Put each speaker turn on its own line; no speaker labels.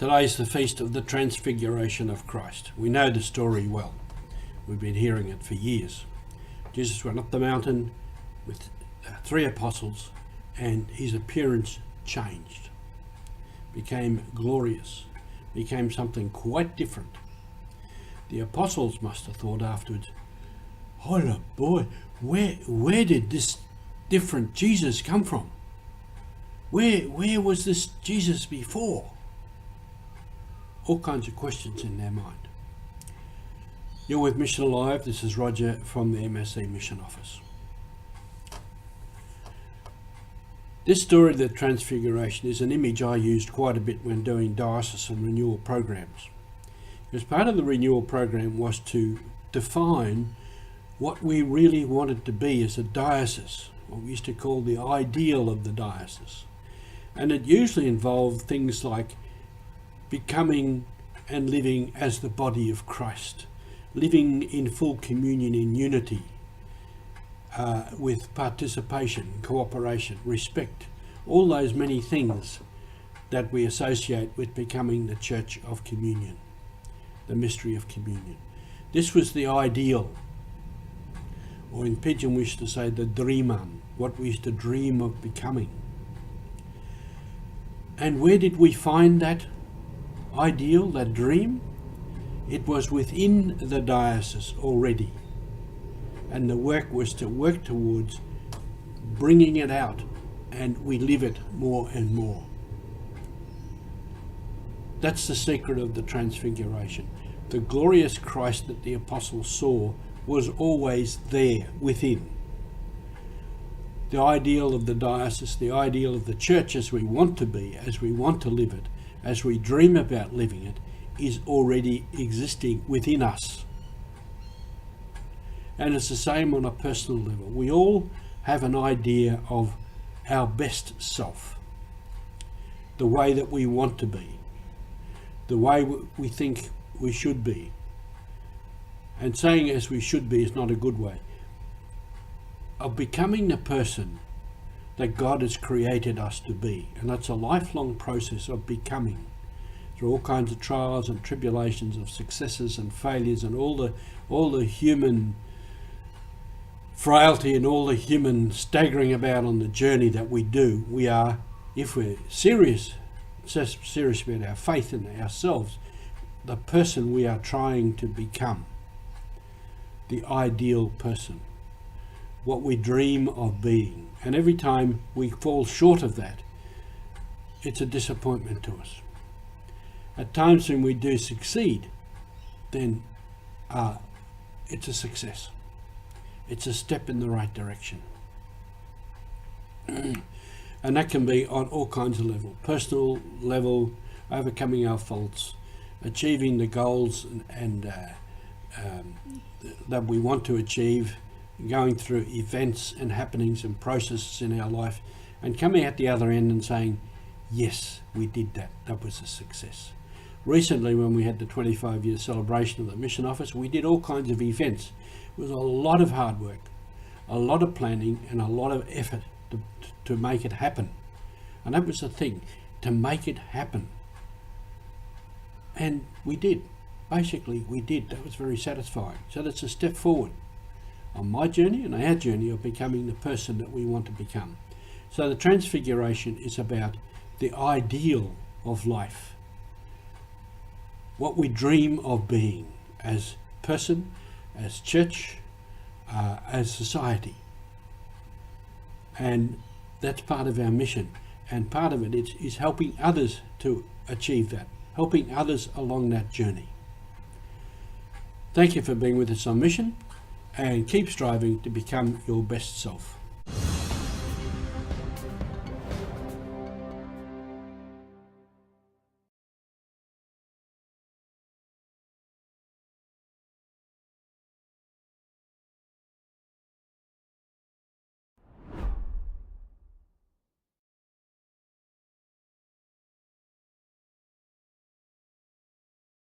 Today is the feast of the Transfiguration of Christ. We know the story well. We've been hearing it for years. Jesus went up the mountain with 3 apostles, and his appearance changed, became glorious, became something quite different. The apostles must have thought afterwards, "Holla boy, where did this different Jesus come from? Where was this Jesus before?" All kinds of questions in their mind. You're with Mission Alive. This is Roger from the MSC Mission Office. This story of the Transfiguration is an image I used quite a bit when doing diocesan renewal programs. Because part of the renewal program was to define what we really wanted to be as a diocese, what we used to call the ideal of the diocese. And it usually involved things like becoming and living as the body of Christ, living in full communion in unity, with participation, cooperation, respect, all those many things that we associate with becoming the Church of Communion, the mystery of communion. This was the ideal, or in Pidgin we used to say the dreaman, what we used to dream of becoming. And where did we find that ideal, that dream? It was within the diocese already, and the work was to work towards bringing it out, and we live it more and more. That's the secret of the Transfiguration. The glorious Christ that the apostles saw was always there within. The ideal of the diocese, the ideal of the church as we want to be, as we want to live it, as we dream about living it, is already existing within us. And it's the same on a personal level. We all have an idea of our best self, the way that we want to be, the way we think we should be. And saying as we should be is not a good way. Of becoming the person that God has created us to be. And that's a lifelong process of becoming, through all kinds of trials and tribulations, of successes and failures, and all the human frailty and all the human staggering about on the journey that we do. We are, if we're serious about our faith in ourselves, the person we are trying to become, the ideal person, what we dream of being. And every time we fall short of that, it's a disappointment to us. At times when we do succeed, then it's a success. It's a step in the right direction. And that can be on all kinds of levels. Personal level, overcoming our faults, achieving the goals and that we want to achieve, going through events and happenings and processes in our life, and coming out the other end and saying, yes, we did that. That was a success. Recently, when we had the 25-year celebration of the Mission Office, we did all kinds of events. It was a lot of hard work, a lot of planning, and a lot of effort to make it happen. And that was the thing, to make it happen. And we did. Basically, we did. That was very satisfying. So that's a step forward on my journey and our journey of becoming the person that we want to become. So the Transfiguration is about the ideal of life, what we dream of being as person, as church, as society. And that's part of our mission. And part of it is helping others to achieve that, helping others along that journey. Thank you for being with us on Mission, and keep striving to become your best self.